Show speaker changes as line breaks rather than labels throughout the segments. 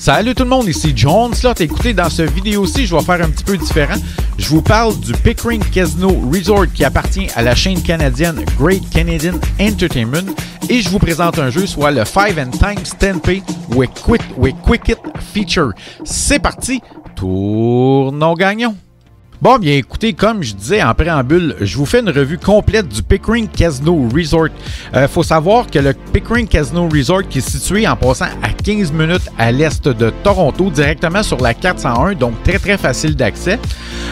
Salut tout le monde, ici John Slot. Écoutez, dans cette vidéo-ci, je vais faire un petit peu différent. Je vous parle du Pickering Casino Resort qui appartient à la chaîne canadienne Great Canadian Entertainment et je vous présente un jeu, soit le 5 and Times 10 Pay with Quick It Feature. C'est parti, tournons gagnons. Bon, bien écoutez, comme je disais en préambule, je vous fais une revue complète du Pickering Casino Resort. Faut savoir que le Pickering Casino Resort qui est situé en passant à 15 minutes à l'est de Toronto, directement sur la 401, donc très facile d'accès.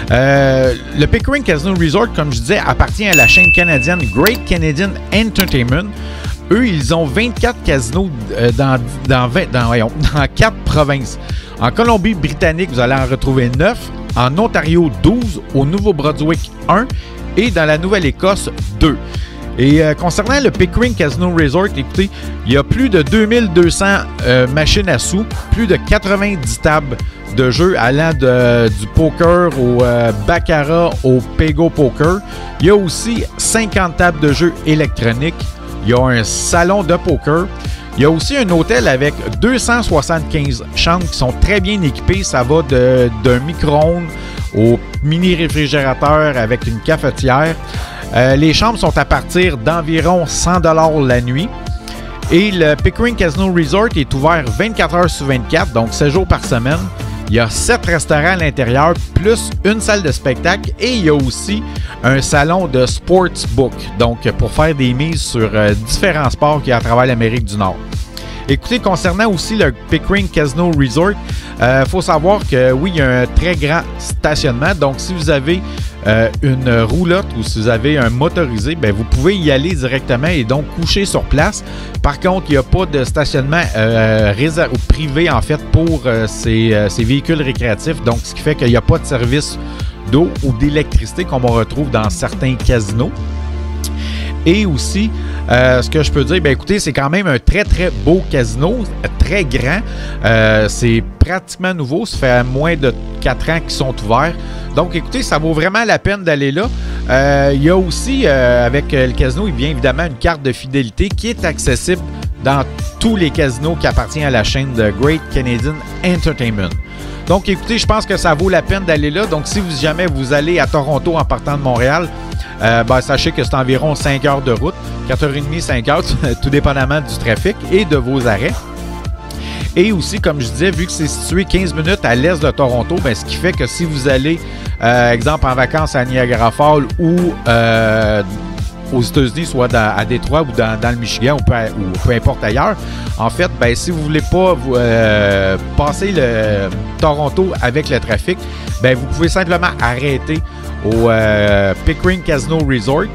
Le Pickering Casino Resort, comme je disais, appartient à la chaîne canadienne Great Canadian Entertainment. Eux, ils ont 24 casinos dans 4 provinces. En Colombie-Britannique, vous allez en retrouver 9. En Ontario, 12. Au Nouveau-Brunswick, 1. Et dans la Nouvelle-Écosse, 2. Et concernant le Pickering Casino Resort, écoutez, il y a plus de 2200 machines à sous, plus de 90 tables de jeu allant du poker au baccarat au Pego Poker. Il y a aussi 50 tables de jeu électroniques. Il y a un salon de poker. Il y a aussi un hôtel avec 275 chambres qui sont très bien équipées. Ça va d'un micro-ondes au mini-réfrigérateur avec une cafetière. Les chambres sont à partir d'environ 100 $ la nuit. Et le Pickering Casino Resort est ouvert 24 heures sur 24, donc 7 jours par semaine. Il y a 7 restaurants à l'intérieur, plus une salle de spectacle. Et il y a aussi un salon de sportsbook, donc pour faire des mises sur différents sports qu'il y a à travers l'Amérique du Nord. Écoutez, concernant aussi le Pickering Casino Resort, faut savoir que oui, il y a un très grand stationnement. Donc, si vous avez une roulotte ou si vous avez un motorisé, bien, vous pouvez y aller directement et donc coucher sur place. Par contre, il n'y a pas de stationnement privé en fait pour ces véhicules récréatifs. Donc, ce qui fait qu'il n'y a pas de service d'eau ou d'électricité comme on retrouve dans certains casinos. Et aussi, ce que je peux dire, bien écoutez, c'est quand même un très beau casino, très grand. C'est pratiquement nouveau, ça fait moins de 4 ans qu'ils sont ouverts. Donc écoutez, ça vaut vraiment la peine d'aller là. Il y a aussi, avec le casino, bien évidemment une carte de fidélité qui est accessible dans tous les casinos qui appartiennent à la chaîne de Great Canadian Entertainment. Donc écoutez, je pense que ça vaut la peine d'aller là. Donc si jamais vous allez à Toronto en partant de Montréal, sachez que c'est environ 5 heures de route, 4h30, 5 heures, tout dépendamment du trafic et de vos arrêts. Et aussi, comme je disais, vu que c'est situé 15 minutes à l'est de Toronto, bien, ce qui fait que si vous allez, exemple, en vacances à Niagara Falls ou aux États-Unis, soit à Détroit ou dans le Michigan ou peu importe ailleurs, en fait, bien, si vous ne voulez pas passer le Toronto avec le trafic, bien, vous pouvez simplement arrêter au Pickering Casino Resort.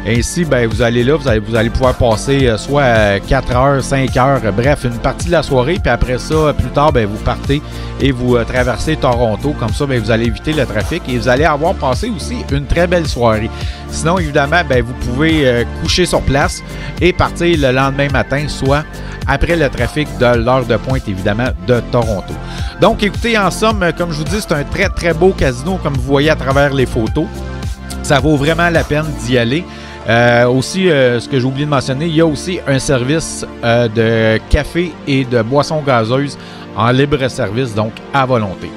Ainsi, ben, vous allez là, vous allez pouvoir passer soit 4 heures, 5 heures, bref, une partie de la soirée. Puis après ça, plus tard, ben, vous partez et vous traversez Toronto. Comme ça, ben, vous allez éviter le trafic et vous allez avoir passé aussi une très belle soirée. Sinon, évidemment, ben, vous pouvez coucher sur place et partir le lendemain matin, soit après le trafic de l'heure de pointe, évidemment, de Toronto. Donc, écoutez, en somme, comme je vous dis, c'est un très beau casino, comme vous voyez à travers les photos. Ça vaut vraiment la peine d'y aller. Aussi, ce que j'ai oublié de mentionner, il y a aussi un service de café et de boissons gazeuses en libre service, donc à volonté.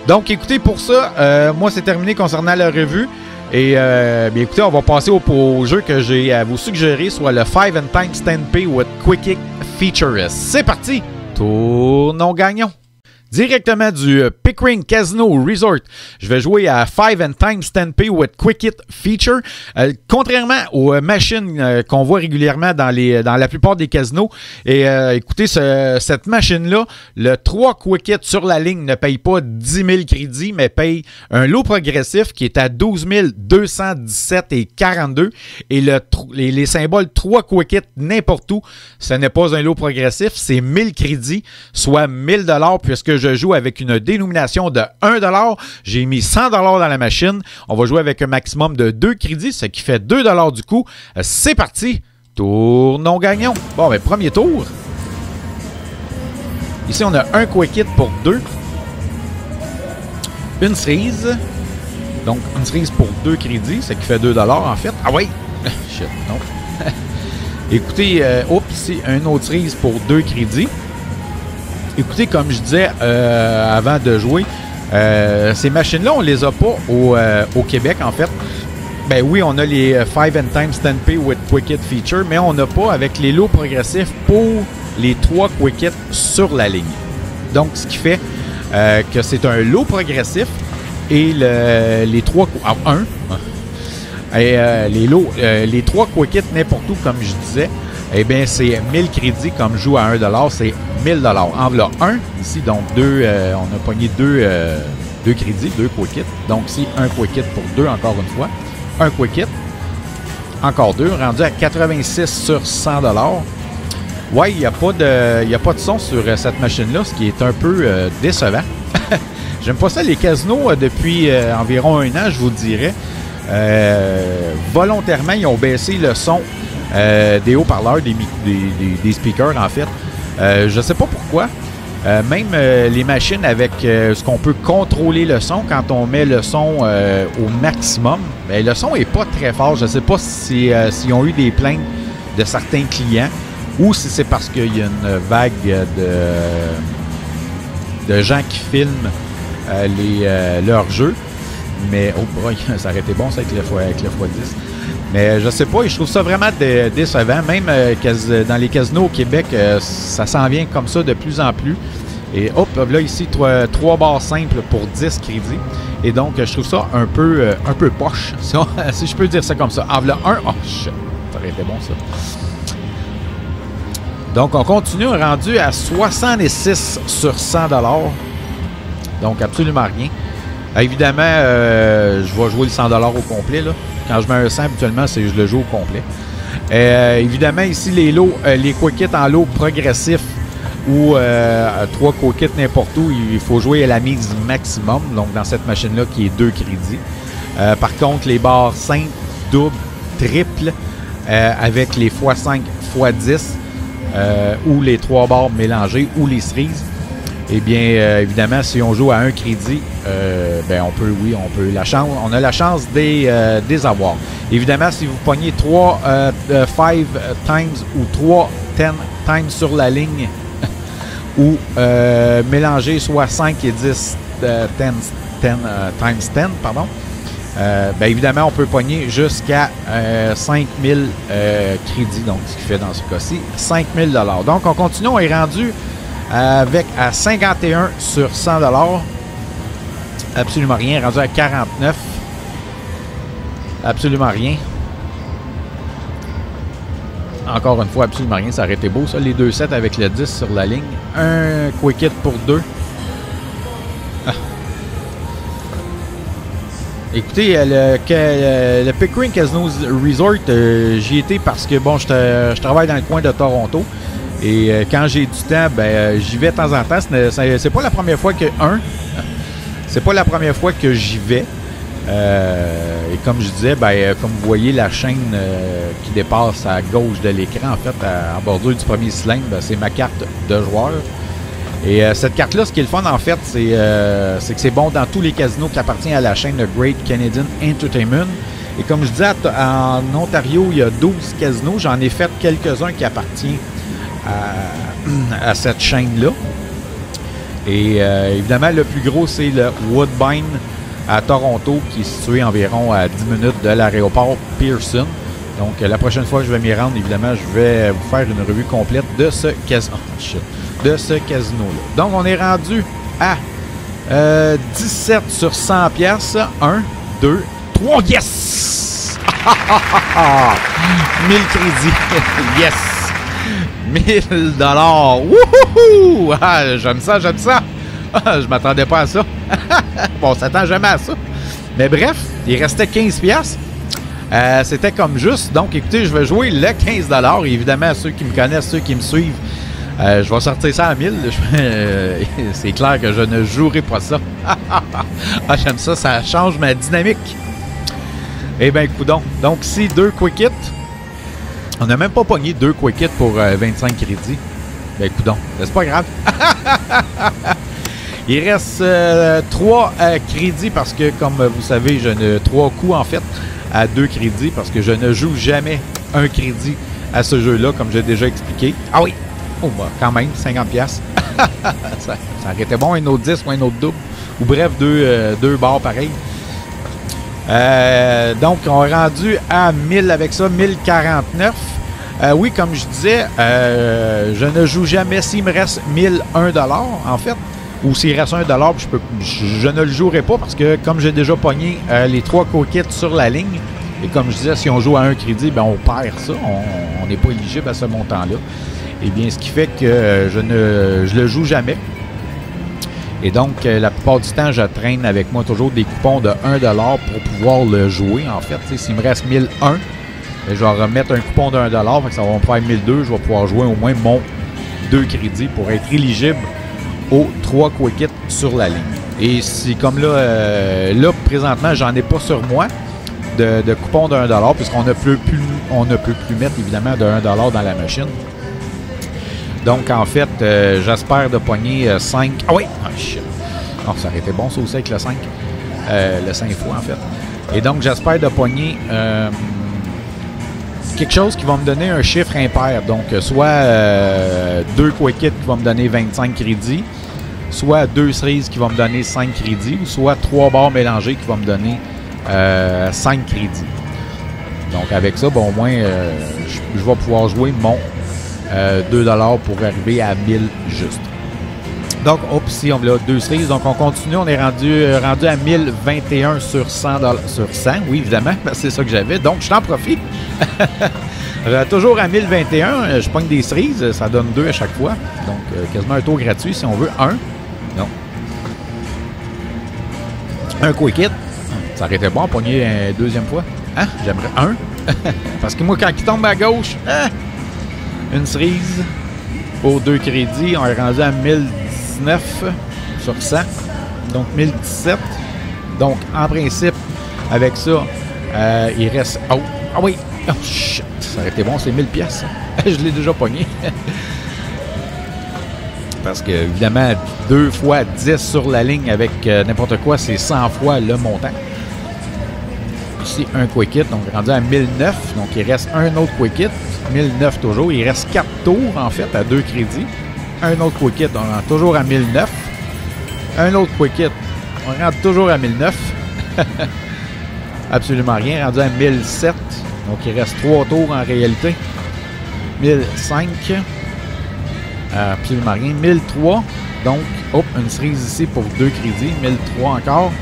Donc, écoutez, pour ça, moi, c'est terminé concernant la revue. Et bien écoutez, on va passer au jeu que j'ai à vous suggérer, soit le 5 and Times 10 Pay with Quick It Feature. C'est parti! Tournons gagnons! Directement du Pickering Casino Resort, je vais jouer à 5 and Times 10 Pay with Quick It Feature. Contrairement aux machines qu'on voit régulièrement dans la plupart des casinos, et écoutez, cette machine-là, le 3 Quick It sur la ligne ne paye pas 10 000 crédits, mais paye un lot progressif qui est à 12 217,42. Et les symboles 3 Quick It n'importe où, ce n'est pas un lot progressif, c'est 1000 crédits, soit 1000 $, puisque je joue avec une dénomination de 1 $. J'ai mis 100 $ dans la machine. On va jouer avec un maximum de 2 crédits, ce qui fait 2 $ du coup. C'est parti! Tournons gagnons. Bon, ben, premier tour. Ici, on a un Quick It pour 2. Une cerise. Donc, une cerise pour 2 crédits, ce qui fait 2 $ en fait. Ah oui! Shit, non. Écoutez, ici, une autre cerise pour 2 crédits. Écoutez, comme je disais avant de jouer, ces machines-là, on les a pas au Québec, en fait. Ben oui, on a les 5 and times 10 pay with Quick Hit feature, mais on n'a pas avec les lots progressifs pour les 3 Quick Hit sur la ligne. Donc, ce qui fait que c'est un lot progressif et les 3... Et les 3 Quick Hit n'importe où, comme je disais, eh bien, c'est 1000 crédits, comme je joue à 1$, c'est 1000$. En voilà un, ici, donc deux, on a pogné deux crédits, 2 Quick Hit. Donc, ici, un Quick Hit pour 2, encore une fois. Un Quick Hit, encore 2, rendu à 86 sur 100$. Ouais, il n'y a pas de son sur cette machine-là, ce qui est un peu décevant. J'aime pas ça, les casinos, depuis environ un an, je vous dirais. Volontairement, ils ont baissé le son des haut-parleurs, des speakers, en fait. Je sais pas pourquoi. Même les machines avec ce qu'on peut contrôler le son, quand on met le son au maximum, bien, le son est pas très fort. Je sais pas s'ils ont eu des plaintes de certains clients ou si c'est parce qu'il y a une vague de gens qui filment leurs jeux. Mais, oh boy, ça aurait été bon ça avec le x10. Mais je sais pas, et je trouve ça vraiment décevant. Même dans les casinos au Québec, ça s'en vient comme ça de plus en plus. Et hop, là ici, 3 barres simples pour 10 crédits. Et donc, je trouve ça un peu poche, si je peux dire ça comme ça. En voilà un, oh shit, ça aurait été bon ça. Donc, on continue, on est rendu à 66 sur 100$. Donc, absolument rien. Évidemment, je vais jouer le 100$ au complet. Là. Quand je mets un 100, habituellement, je le joue au complet. Évidemment, ici, les lots, les Quick Hit en lot progressif ou 3 Quick Hit n'importe où, il faut jouer à la mise maximum. Donc, dans cette machine-là, qui est 2 crédits. Par contre, les barres simples, double, triple, avec les x5, x10, ou les 3 barres mélangées, ou les cerises. Eh bien, évidemment, si on joue à un crédit, ben on a la chance des avoir. Évidemment, si vous pognez 3 5 times ou 3 10 times sur la ligne, ou mélanger soit 5 et 10 times 10, pardon, ben évidemment, on peut pogner jusqu'à 5000 crédits, donc ce qui fait dans ce cas-ci 5000$. Donc, on continue, on est rendu à 51 sur 100$. Absolument rien. Rendu à 49. Absolument rien. Encore une fois, absolument rien. Ça aurait été beau, ça. Les 2 sets avec le 10 sur la ligne. Un Quick Hit pour 2. Ah. Écoutez, le Pickering Casino Resort, j'y étais parce que, bon, je travaille dans le coin de Toronto. Et quand j'ai du temps, ben j'y vais de temps en temps. C'est pas la première fois c'est pas la première fois que j'y vais. Et comme je disais, ben comme vous voyez la chaîne qui dépasse à gauche de l'écran, en fait, en bordure du premier cylindre, ben, c'est ma carte de joueur. Et cette carte-là, ce qui est le fun, en fait, c'est que c'est bon dans tous les casinos qui appartiennent à la chaîne de Great Canadian Entertainment. Et comme je disais, en Ontario, il y a 12 casinos. J'en ai fait quelques-uns qui appartiennent à cette chaîne-là. Et évidemment, le plus gros, c'est le Woodbine à Toronto, qui est situé environ à 10 minutes de l'aéroport Pearson. Donc, la prochaine fois que je vais m'y rendre, évidemment, je vais vous faire une revue complète de ce casino. De ce casino-là. Donc, on est rendu à 17 sur 100 pièces. 1, 2, 3. Yes! 1000 crédits. Yes! 1000$. Wouhou! Ah, j'aime ça, j'aime ça. Je m'attendais pas à ça. Bon, on s'attend jamais à ça. Mais bref, il restait 15$. C'était comme juste. Donc, écoutez, je vais jouer le 15$. Évidemment, ceux qui me connaissent, ceux qui me suivent, je vais sortir ça à 1000. C'est clair que je ne jouerai pas ça. Ah, j'aime ça, ça change ma dynamique. Eh bien, coudonc. Donc, ici, 2 Quick Hit. On n'a même pas pogné 2 Quick Hit pour 25 crédits. Ben, coudonc, c'est pas grave. Il reste 3 crédits parce que, comme vous savez, 3 coups, en fait, à 2 crédits parce que je ne joue jamais un crédit à ce jeu-là, comme j'ai déjà expliqué. Ah oui! Oh, bah, quand même, 50$. ça aurait été bon, un autre 10 ou un autre double. Ou bref, deux barres pareils. Donc, on est rendu à 1000 avec ça, 1049. Oui, comme je disais, je ne joue jamais s'il me reste 1001 $, en fait. Ou s'il reste 1 $, je ne le jouerai pas parce que comme j'ai déjà pogné les 3 co-kits sur la ligne, et comme je disais, si on joue à un crédit, ben on perd ça. On n'est pas éligible à ce montant-là. Et bien, ce qui fait que je le joue jamais. Et donc, la plupart du temps, je traîne avec moi toujours des coupons de 1 $ pour pouvoir le jouer. En fait, s'il me reste 1001, je vais remettre un coupon de 1 $, fait que ça va me faire 1002. Je vais pouvoir jouer au moins mon 2 crédits pour être éligible aux 3 quick hits sur la ligne. Et c'est comme là, présentement, j'en ai pas sur moi de coupons de 1 $, puisqu'on ne peut plus mettre évidemment de 1 $ dans la machine. Donc, en fait, j'espère de pogner 5. Ah oui! Ah, shit! Oh, ça aurait été bon, ça aussi, avec le 5. Le 5 fois, en fait. Et donc, j'espère de pogner quelque chose qui va me donner un chiffre impair. Donc, soit 2 quick hits qui vont me donner 25 crédits, soit 2 cerises qui vont me donner 5 crédits, ou soit 3 barres mélangées qui vont me donner 5 crédits. Donc, avec ça, bon, au moins, je vais pouvoir jouer mon 2 $ pour arriver à 1000 juste. Donc, ici, on a 2 cerises. Donc, on continue. On est rendu à 1021 sur 100 $. Sur 100, oui, évidemment. C'est ça que j'avais. Donc, je t'en profite. Toujours à 1021. Je pogne des cerises. Ça donne 2 à chaque fois. Donc, quasiment un tour gratuit si on veut. 1. Non. Un quick hit. Ça aurait été bon à pogner une deuxième fois. Hein? J'aimerais 1. Parce que moi, quand il tombe à gauche... Une cerise pour 2 crédits. On est rendu à 1019 sur 100. Donc 1017. Donc en principe, avec ça, il reste... Oh! Ah oui! Oh shit! Ça aurait été bon, c'est 1000 pièces. Je l'ai déjà pogné. Parce que, évidemment, 2 fois 10 sur la ligne avec n'importe quoi, c'est 100 fois le montant. Ici, un quick hit, donc rendu à 1009. Donc, il reste un autre quick hit. 1009 toujours. Il reste 4 tours, en fait, à 2 crédits. Un autre quick hit, on rentre toujours à 1009. Un autre quick hit, on rentre toujours à 1009. Absolument rien. Rendu à 1007. Donc, il reste 3 tours en réalité. 1005. Absolument rien. 1003. Donc, hop, une cerise ici pour 2 crédits. 1003 encore.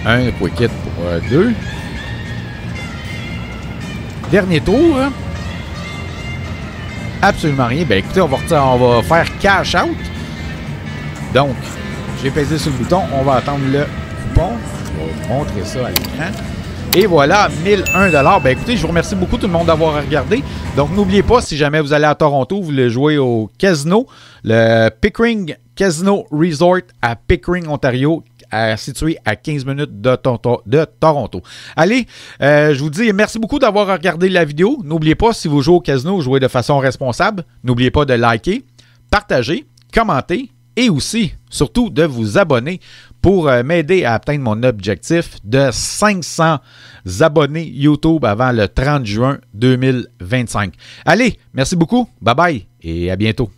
Un quick hit pour 2. Dernier tour. Hein? Absolument rien. Ben écoutez, on va faire cash out. Donc, j'ai pesé sur le bouton. On va attendre le coupon. Je vais vous montrer ça à l'écran. Et voilà, 1001 $. Ben écoutez, je vous remercie beaucoup tout le monde d'avoir regardé. Donc, n'oubliez pas, si jamais vous allez à Toronto, vous voulez jouer au casino, le Pickering Casino Resort à Pickering, Ontario, situé à 15 minutes de Toronto. Allez, je vous dis merci beaucoup d'avoir regardé la vidéo. N'oubliez pas, si vous jouez au casino, jouez de façon responsable. N'oubliez pas de liker, partager, commenter et aussi, surtout, de vous abonner pour m'aider à atteindre mon objectif de 500 abonnés YouTube avant le 30 juin 2025. Allez, merci beaucoup, bye bye et à bientôt.